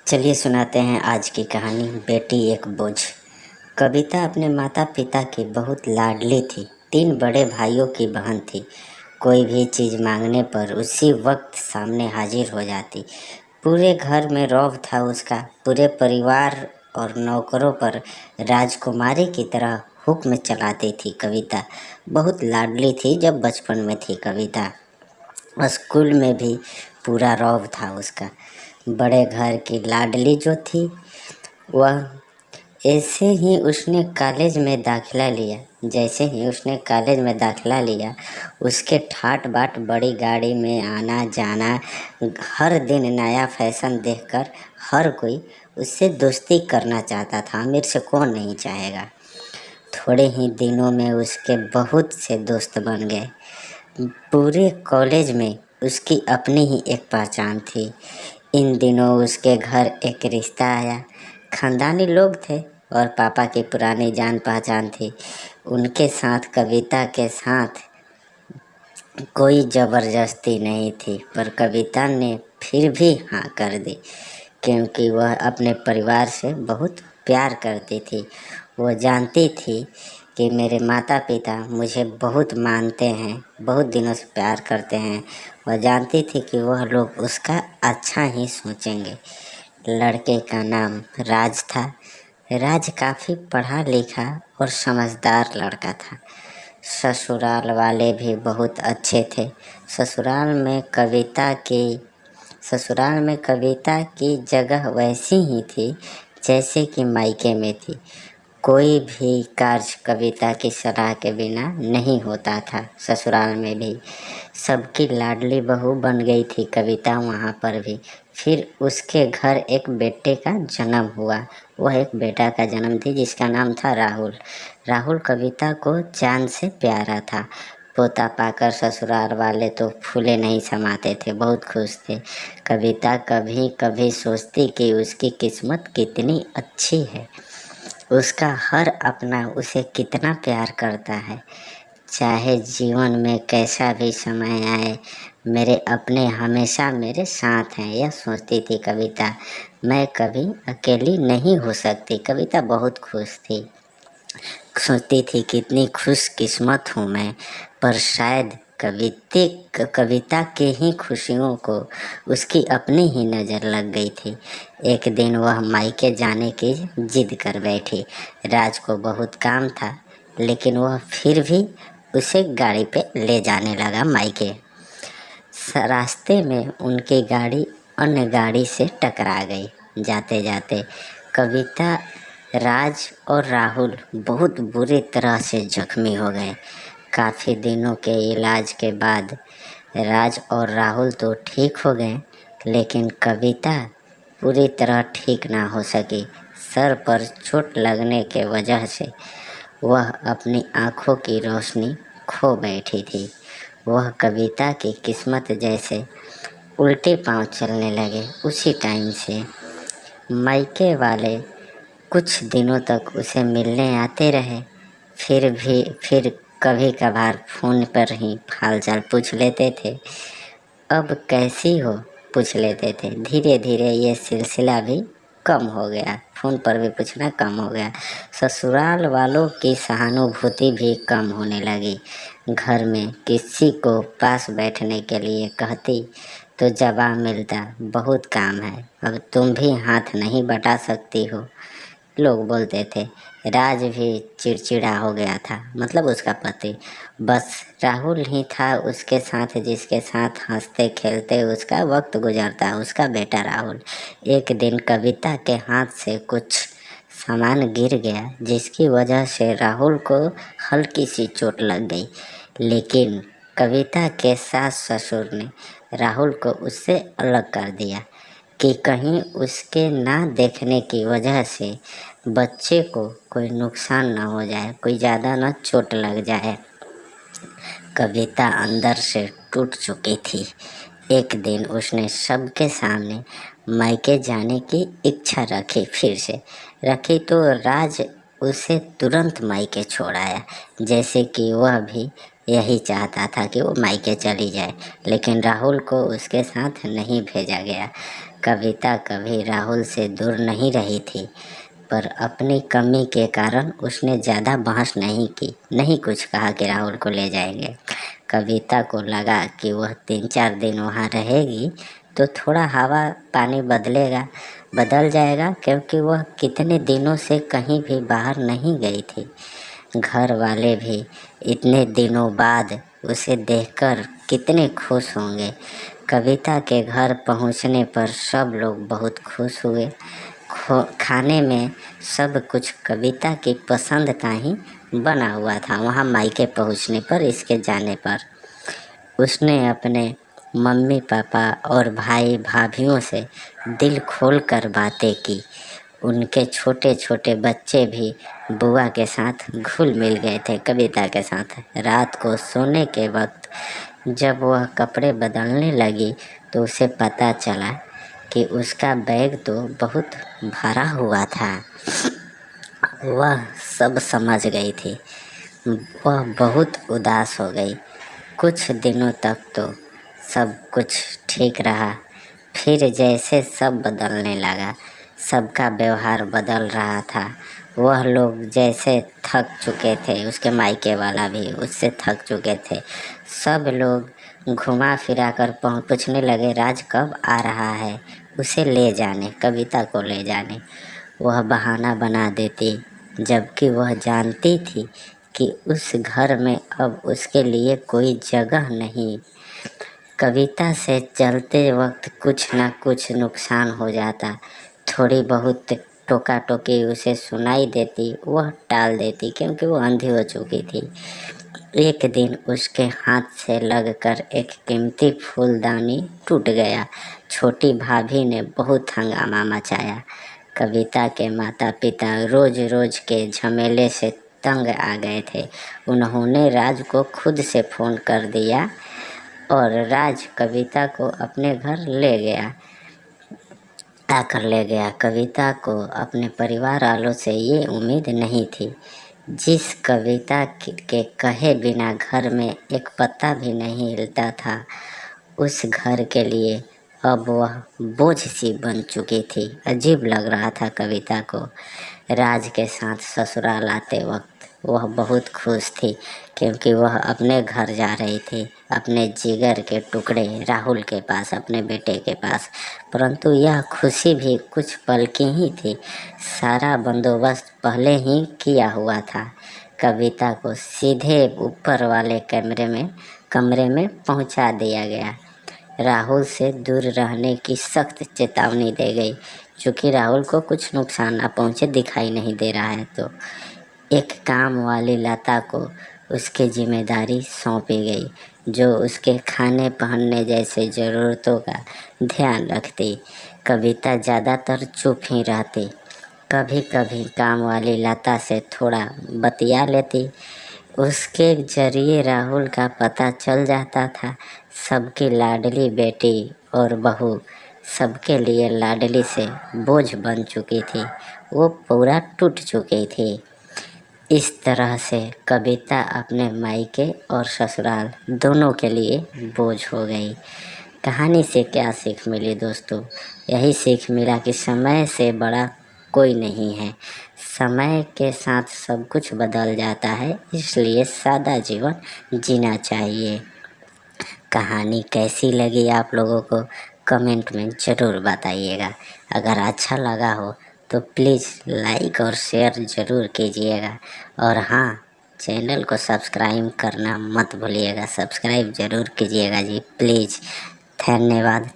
चलिए सुनाते हैं आज की कहानी बेटी एक बोझ। कविता अपने माता पिता की बहुत लाडली थी। 3 बड़े भाइयों की बहन थी। कोई भी चीज़ मांगने पर उसी वक्त सामने हाजिर हो जाती। पूरे घर में रौब था उसका। पूरे परिवार और नौकरों पर राजकुमारी की तरह हुक्म चलाती थी कविता। बहुत लाडली थी जब बचपन में थी कविता। स्कूल में भी पूरा रौब था उसका। बड़े घर की लाडली जो थी वह ऐसे ही उसने कॉलेज में दाखिला लिया। जैसे ही उसने कॉलेज में दाखिला लिया उसके ठाट बाट बड़ी गाड़ी में आना जाना, हर दिन नया फैशन देखकर हर कोई उससे दोस्ती करना चाहता था। आमिर से कौन नहीं चाहेगा। थोड़े ही दिनों में उसके बहुत से दोस्त बन गए। पूरे कॉलेज में उसकी अपनी ही एक पहचान थी। इन दिनों उसके घर एक रिश्ता आया। खानदानी लोग थे और पापा की पुरानी जान पहचान थी। उनके साथ कविता के साथ कोई ज़बरदस्ती नहीं थी, पर कविता ने फिर भी हाँ कर दी, क्योंकि वह अपने परिवार से बहुत प्यार करती थी। वह जानती थी कि मेरे माता पिता मुझे बहुत मानते हैं, बहुत दिनों से प्यार करते हैं। वह जानती थी कि वह लोग उसका अच्छा ही सोचेंगे। लड़के का नाम राज था। राज काफ़ी पढ़ा लिखा और समझदार लड़का था। ससुराल वाले भी बहुत अच्छे थे। ससुराल में कविता की जगह वैसी ही थी जैसे कि मायके में थी। कोई भी कार्य कविता की सलाह के बिना नहीं होता था। ससुराल में भी सबकी लाडली बहू बन गई थी कविता वहाँ पर भी। फिर उसके घर एक बेटे का जन्म हुआ। वह एक बेटा का जन्म थी जिसका नाम था राहुल। राहुल कविता को जान से प्यारा था। पोता पाकर ससुराल वाले तो फूले नहीं समाते थे, बहुत खुश थे। कविता कभी कभी सोचती कि उसकी किस्मत कितनी अच्छी है। उसका हर अपना उसे कितना प्यार करता है। चाहे जीवन में कैसा भी समय आए, मेरे अपने हमेशा मेरे साथ हैं, यह सोचती थी कविता। मैं कभी अकेली नहीं हो सकती। कविता बहुत खुश थी। सोचती थी कितनी खुशकिस्मत हूँ मैं। पर शायद कविता के ही खुशियों को उसकी अपनी ही नज़र लग गई थी। एक दिन वह मायके जाने की जिद कर बैठी। राज को बहुत काम था, लेकिन वह फिर भी उसे गाड़ी पे ले जाने लगा मायके। रास्ते में उनकी गाड़ी अन्य गाड़ी से टकरा गई। जाते जाते कविता, राज और राहुल बहुत बुरी तरह से जख्मी हो गए। काफ़ी दिनों के इलाज के बाद राज और राहुल तो ठीक हो गए, लेकिन कविता पूरी तरह ठीक ना हो सकी। सर पर चोट लगने के वजह से वह अपनी आँखों की रोशनी खो बैठी थी। वह कविता की किस्मत जैसे उल्टे पांव चलने लगे। उसी टाइम से मायके वाले कुछ दिनों तक उसे मिलने आते रहे। फिर कभी कभार फ़ोन पर ही हालचाल पूछ लेते थे। अब कैसी हो पूछ लेते थे। धीरे धीरे ये सिलसिला भी कम हो गया। फ़ोन पर भी पूछना कम हो गया। ससुराल वालों की सहानुभूति भी कम होने लगी। घर में किसी को पास बैठने के लिए कहती तो जवाब मिलता, बहुत काम है, अब तुम भी हाथ नहीं बटा सकती हो। लोग बोलते थे। राज भी चिड़चिड़ा हो गया था, मतलब उसका पति। बस राहुल ही था उसके साथ, जिसके साथ हंसते खेलते उसका वक्त गुजरता, उसका बेटा राहुल। एक दिन कविता के हाथ से कुछ सामान गिर गया, जिसकी वजह से राहुल को हल्की सी चोट लग गई। लेकिन कविता के सास ससुर ने राहुल को उससे अलग कर दिया कि कहीं उसके ना देखने की वजह से बच्चे को कोई नुकसान ना हो जाए, कोई ज़्यादा ना चोट लग जाए। कविता अंदर से टूट चुकी थी। एक दिन उसने सबके सामने मायके जाने की इच्छा रखी। फिर से रखी तो राज उसे तुरंत मायके छोड़ आया, जैसे कि वह भी यही चाहता था कि वो मायके चली जाए। लेकिन राहुल को उसके साथ नहीं भेजा गया। कविता कभी राहुल से दूर नहीं रही थी, पर अपनी कमी के कारण उसने ज़्यादा बहस नहीं की, नहीं कुछ कहा कि राहुल को ले जाएंगे। कविता को लगा कि वह 3-4 दिन वहाँ रहेगी तो थोड़ा हवा पानी बदल जाएगा, क्योंकि वह कितने दिनों से कहीं भी बाहर नहीं गई थी। घर वाले भी इतने दिनों बाद उसे देखकर कितने खुश होंगे। कविता के घर पहुंचने पर सब लोग बहुत खुश हुए। खाने में सब कुछ कविता की पसंद का ही बना हुआ था। वहाँ मायके पहुंचने पर, इसके जाने पर उसने अपने मम्मी पापा और भाई भाभियों से दिल खोल कर बातें की। उनके छोटे छोटे बच्चे भी बुआ के साथ घुल मिल गए थे कविता के साथ। रात को सोने के वक्त जब वह कपड़े बदलने लगी तो उसे पता चला कि उसका बैग तो बहुत भरा हुआ था। वह सब समझ गई थी। वह बहुत उदास हो गई। कुछ दिनों तक तो सब कुछ ठीक रहा, फिर जैसे सब बदलने लगा, सबका व्यवहार बदल रहा था। वह लोग जैसे थक चुके थे, उसके मायके वाला भी उससे थक चुके थे। सब लोग घुमा फिरा कर पूछने लगे राज कब आ रहा है, उसे ले जाने, कविता को ले जाने। वह बहाना बना देती, जबकि वह जानती थी कि उस घर में अब उसके लिए कोई जगह नहीं। कविता से चलते वक्त कुछ न कुछ नुकसान हो जाता। थोड़ी बहुत टोका टोकी उसे सुनाई देती, वह टाल देती क्योंकि वो अंधी हो चुकी थी। एक दिन उसके हाथ से लगकर एक कीमती फूलदानी टूट गया। छोटी भाभी ने बहुत हंगामा मचाया। कविता के माता पिता रोज रोज के झमेले से तंग आ गए थे। उन्होंने राज को खुद से फ़ोन कर दिया और राज कविता को अपने घर ले गया। कविता को अपने परिवार वालों से ये उम्मीद नहीं थी। जिस कविता के कहे बिना घर में एक पत्ता भी नहीं हिलता था, उस घर के लिए अब वह बोझ सी बन चुकी थी। अजीब लग रहा था कविता को। राज के साथ ससुराल आते वक्त वह बहुत खुश थी, क्योंकि वह अपने घर जा रही थी, अपने जिगर के टुकड़े राहुल के पास, अपने बेटे के पास। परंतु यह खुशी भी कुछ पल की ही थी। सारा बंदोबस्त पहले ही किया हुआ था। कविता को सीधे ऊपर वाले कमरे में पहुंचा दिया गया। राहुल से दूर रहने की सख्त चेतावनी दी गई, चूँकि राहुल को कुछ नुकसान न पहुंचे, दिखाई नहीं दे रहा है। तो एक काम वाली लता को उसकी जिम्मेदारी सौंपी गई, जो उसके खाने पहनने जैसे ज़रूरतों का ध्यान रखती। कविता ज़्यादातर चुप ही रहती। कभी कभी काम वाली लता से थोड़ा बतिया लेती। उसके जरिए राहुल का पता चल जाता था। सबकी लाडली बेटी और बहू सबके लिए लाडली से बोझ बन चुकी थी। वो पूरा टूट चुकी थी। इस तरह से कविता अपने मायके और ससुराल दोनों के लिए बोझ हो गई। कहानी से क्या सीख मिली दोस्तों? यही सीख मिला कि समय से बड़ा कोई नहीं है। समय के साथ सब कुछ बदल जाता है, इसलिए सादा जीवन जीना चाहिए। कहानी कैसी लगी आप लोगों को कमेंट में ज़रूर बताइएगा। अगर अच्छा लगा हो तो प्लीज़ लाइक और शेयर ज़रूर कीजिएगा। और हाँ, चैनल को सब्सक्राइब करना मत भूलिएगा। सब्सक्राइब ज़रूर कीजिएगा जी, प्लीज़। धन्यवाद।